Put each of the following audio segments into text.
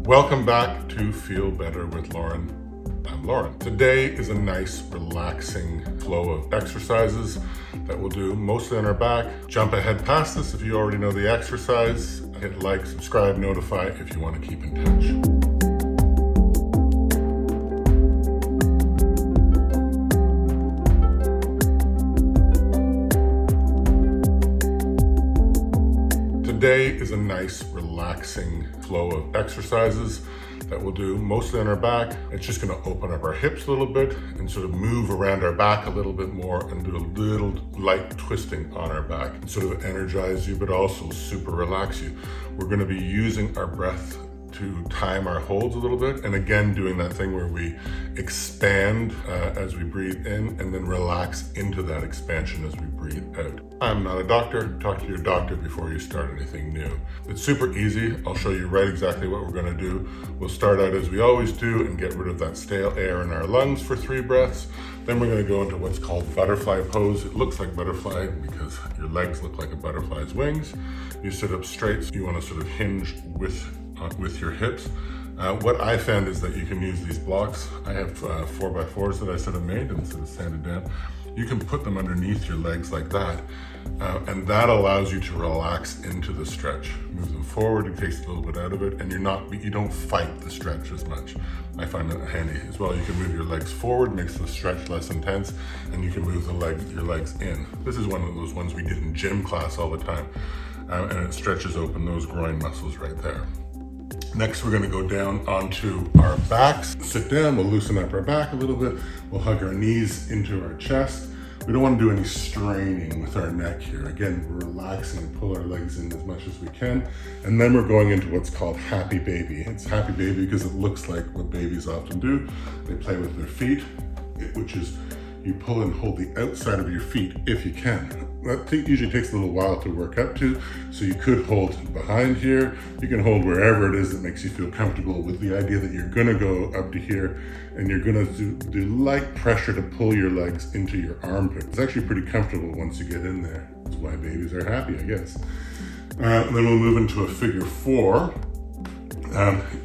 Welcome back to Feel Better with Lauren. I'm Lauren. Today is a nice, relaxing flow of exercises that we'll do mostly on our back. Jump ahead past this if you already know the exercise. Hit like, subscribe, notify if you want to keep in touch. Today is a nice, relaxing flow of exercises that we'll do mostly on our back. It's just going to open up our hips a little bit and sort of move around our back a little bit more and do a little light twisting on our back and sort of energize you, but also super relax you. We're going to be using our breath to time our holds a little bit, and again doing that thing where we expand as we breathe in and then relax into that expansion as we breathe out. I'm not a doctor. Talk to your doctor before you start anything new. It's super easy. I'll show you right exactly what we're going to do. We'll start out as we always do and get rid of that stale air in our lungs for 3 breaths. Then we're going to go into what's called butterfly pose. It looks like butterfly because your legs look like a butterfly's wings. You sit up straight, so you want to sort of hinge with your hips. What I found is that you can use these blocks. I have 4x4s that I sort of made and sort of sanded down. You can put them underneath your legs like that, and that allows you to relax into the stretch. Move them forward, it takes a little bit out of it, and you don't fight the stretch as much. I find that handy as well. You can move your legs forward, makes the stretch less intense, and you can move your legs in. This is one of those ones we did in gym class all the time, and it stretches open those groin muscles right there. Next, we're going to go down onto our backs. Sit down, we'll loosen up our back a little bit. We'll hug our knees into our chest. We don't want to do any straining with our neck here. Again, we're relaxing and pull our legs in as much as we can. And then we're going into what's called happy baby. It's happy baby because it looks like what babies often do. They play with their feet, which is you pull and hold the outside of your feet if you can. That usually takes a little while to work up to, so you could hold behind here. You can hold wherever it is that makes you feel comfortable, with the idea that you're gonna go up to here and you're gonna do light pressure to pull your legs into your armpit. It's actually pretty comfortable once you get in there. That's why babies are happy, I guess. Then we'll move into a figure 4.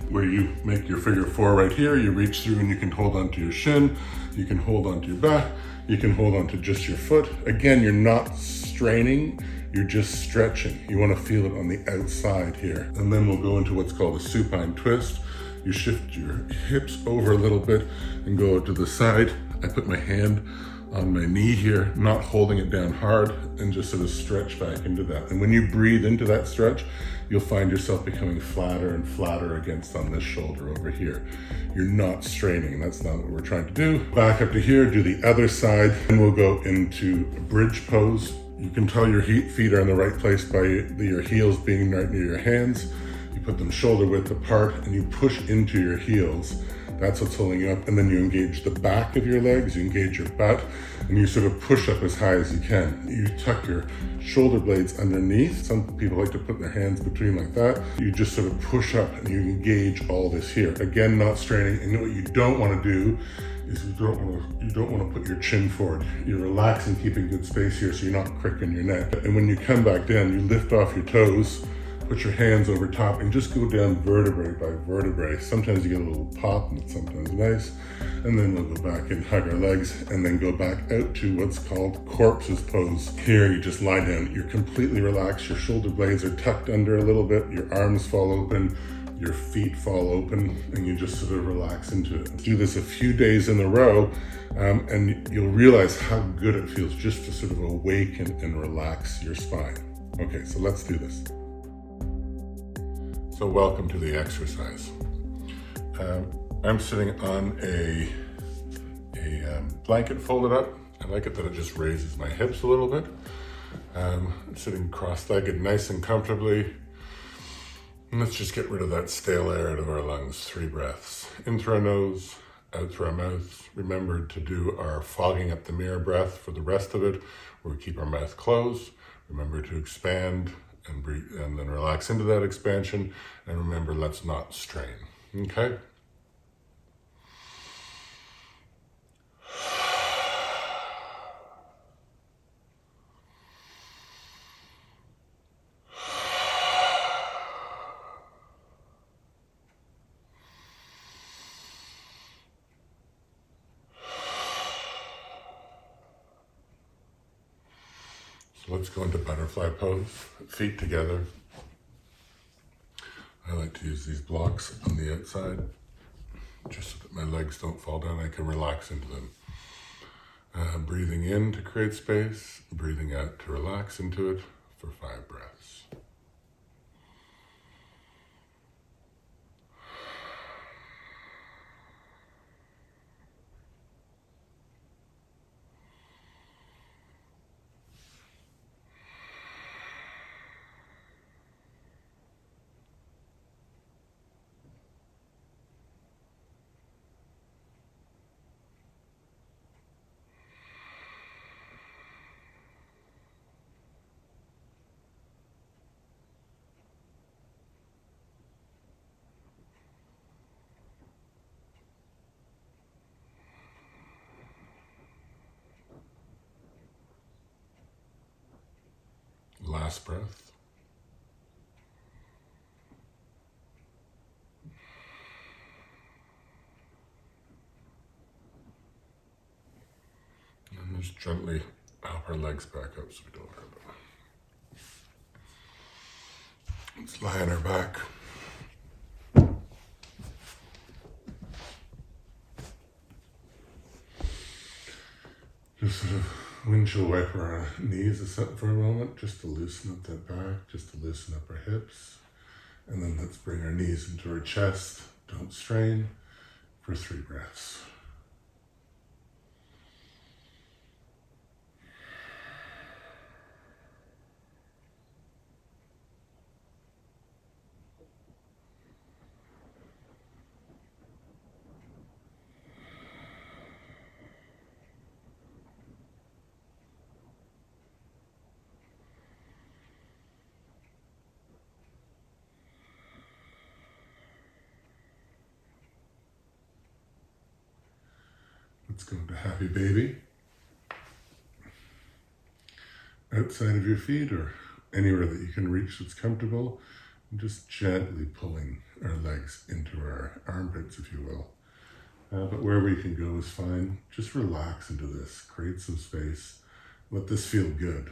Where you make your figure 4 right here. You reach through and you can hold onto your shin, you can hold onto your back, you can hold onto just your foot. Again, you're not straining, you're just stretching. You want to feel it on the outside here. And then we'll go into what's called a supine twist. You shift your hips over a little bit and go to the side. I put my hand on my knee here, not holding it down hard, and just sort of stretch back into that. And when you breathe into that stretch, you'll find yourself becoming flatter and flatter against on this shoulder over here. You're not straining. That's not what we're trying to do. Back up to here, do the other side, and we'll go into a bridge pose. You can tell your feet are in the right place by your heels being right near your hands. You put them shoulder width apart and you push into your heels. That's what's holding you up. And then you engage the back of your legs, you engage your butt, and you sort of push up as high as you can. You tuck your shoulder blades underneath. Some people like to put their hands between like that. You just sort of push up and you engage all this here. Again, not straining. And what you don't want to do is you don't want to put your chin forward. You're relaxing, keeping good space here so you're not cricking your neck. And when you come back down, you lift off your toes, put your hands over top and just go down vertebrae by vertebrae. Sometimes you get a little pop and it's sometimes nice. And then we'll go back and hug our legs and then go back out to what's called corpse's pose. Here you just lie down. You're completely relaxed. Your shoulder blades are tucked under a little bit. Your arms fall open. Your feet fall open and you just sort of relax into it. Do this a few days in a row and you'll realize how good it feels just to sort of awaken and relax your spine. Okay, so let's do this. So welcome to the exercise. I'm sitting on a blanket folded up. I like it that it just raises my hips a little bit. I'm sitting cross-legged nice and comfortably. And let's just get rid of that stale air out of our lungs. 3 breaths. In through our nose, out through our mouth. Remember to do our fogging up the mirror breath for the rest of it, where we keep our mouth closed. Remember to expand and breathe, and then relax into that expansion. And remember, let's not strain. Okay? So let's go into butterfly pose, feet together. I like to use these blocks on the outside, just so that my legs don't fall down. I can relax into them. Breathing in to create space, breathing out to relax into it for 5 breaths. Last breath. And just gently help our legs back up so we don't hurt them. Let's lie on our back. Just sort of windshield wiper our knees for a moment, just to loosen up that back, just to loosen up our hips. And then let's bring our knees into our chest. Don't strain for 3 breaths. Let's go to happy baby. Outside of your feet or anywhere that you can reach that's comfortable, and just gently pulling our legs into our armpits, if you will. But wherever you can go is fine. Just relax into this, create some space, let this feel good.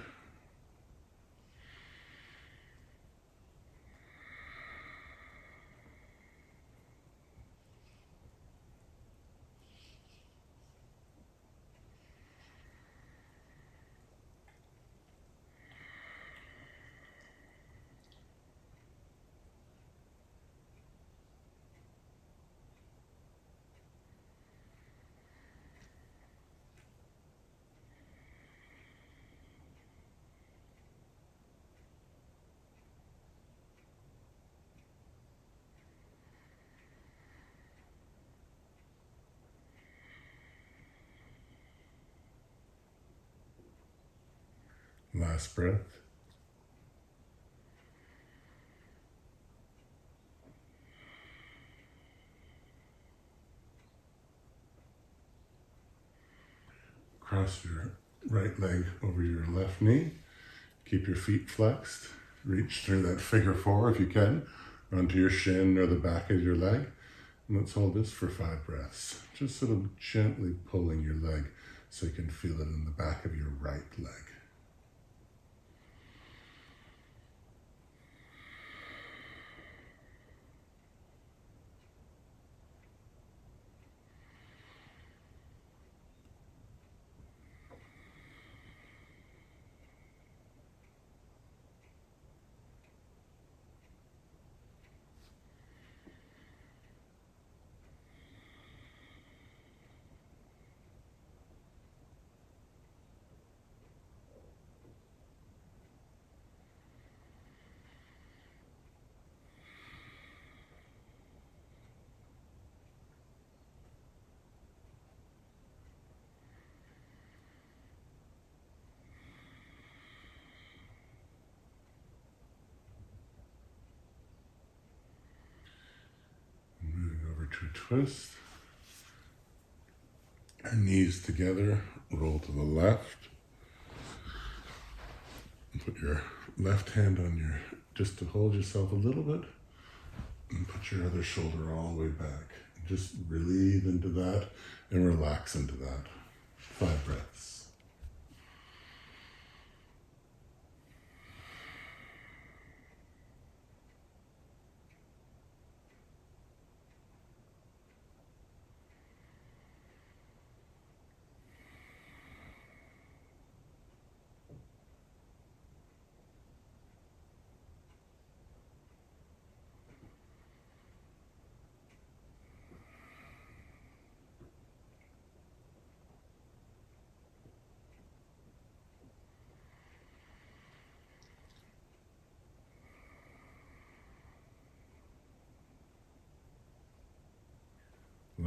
Last breath. Cross your right leg over your left knee. Keep your feet flexed. Reach through that figure 4 if you can, onto your shin or the back of your leg. And let's hold this for 5 breaths. Just sort of gently pulling your leg so you can feel it in the back of your right leg. To twist. Our knees together, roll to the left. Put your left hand on your, just to hold yourself a little bit, and put your other shoulder all the way back. Just breathe into that and relax into that. 5 breaths.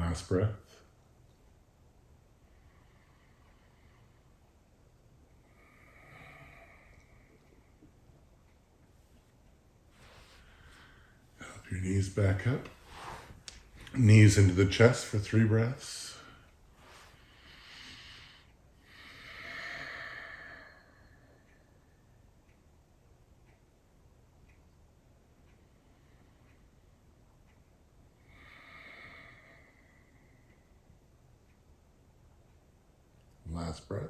Last breath. Help your knees back up. Knees into the chest for 3 breaths. Last breath.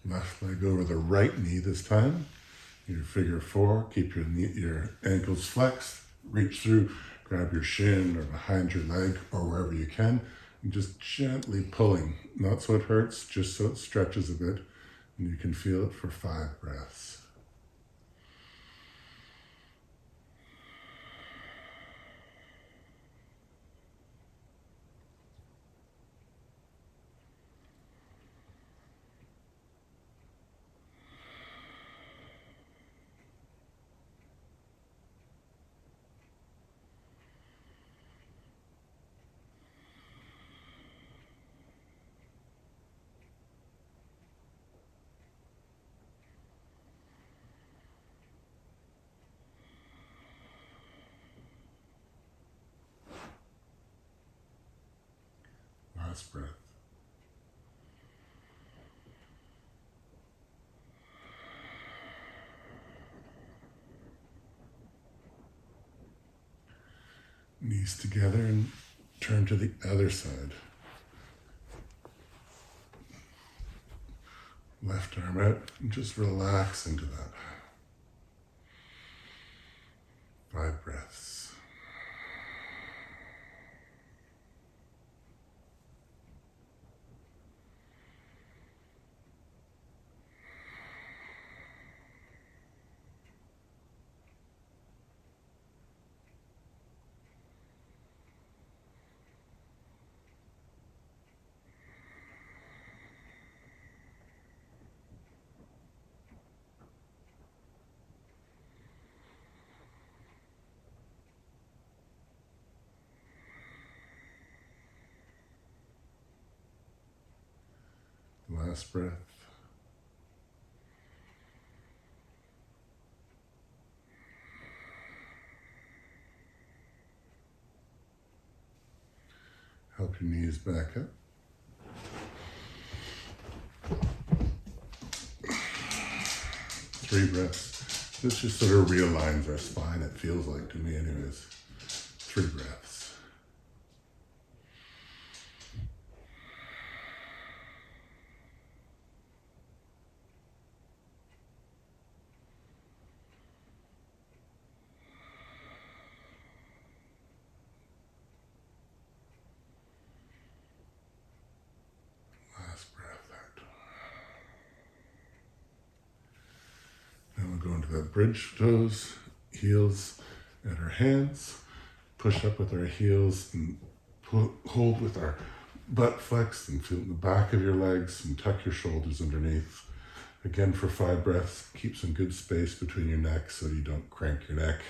Left leg over the right knee this time. Your figure 4, keep your ankles flexed, reach through, grab your shin or behind your leg or wherever you can, and just gently pulling, not so it hurts, just so it stretches a bit, and you can feel it for 5 breaths. Last breath. Knees together and turn to the other side. Left arm out and just relax into that. 5 breaths. Last breath. Help your knees back up. Three breaths. This just sort of realigns our spine, it feels like to me anyways. 3 breaths. Last breath out. Now we'll go into that bridge toes, heels, and our hands. Push up with our heels and hold with our butt flexed and feel the back of your legs and tuck your shoulders underneath. Again for 5 breaths. Keep some good space between your necks so you don't crank your neck.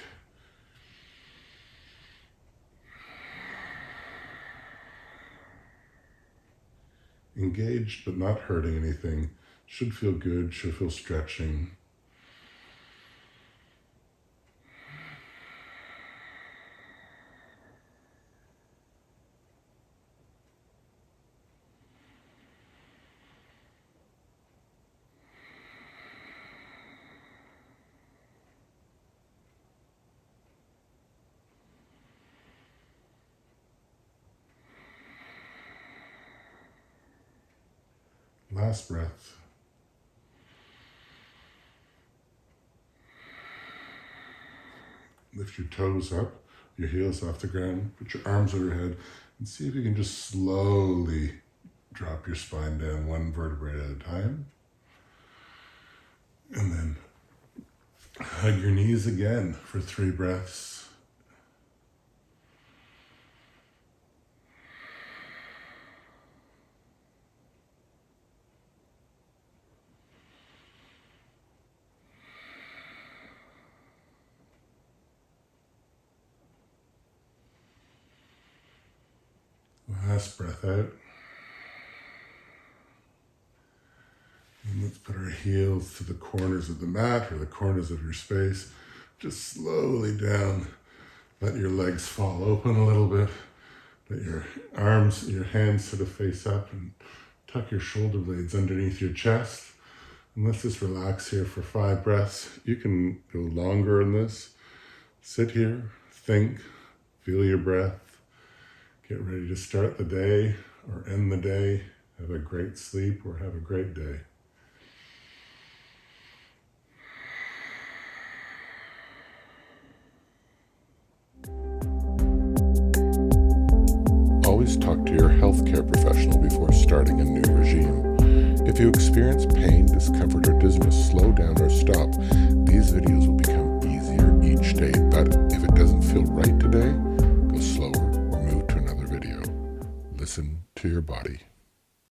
Engaged but not hurting anything. Should feel good, should feel stretching. Last breath. Lift your toes up, your heels off the ground, put your arms over your head, and see if you can just slowly drop your spine down 1 vertebrae at a time. And then hug your knees again for 3 breaths. chest, breath out. And let's put our heels to the corners of the mat or the corners of your space. Just slowly down. Let your legs fall open a little bit. Let your arms, your hands sort of face up, and tuck your shoulder blades underneath your chest. And let's just relax here for 5 breaths. You can go longer in this. Sit here, think, feel your breath. Get ready to start the day or end the day. Have a great sleep or have a great day. Always talk to your healthcare professional before starting a new regime. If you experience pain, discomfort, or dizziness, slow down or stop. These videos will become easier each day, but if it doesn't feel right today, go slower or move to another video. Listen to your body.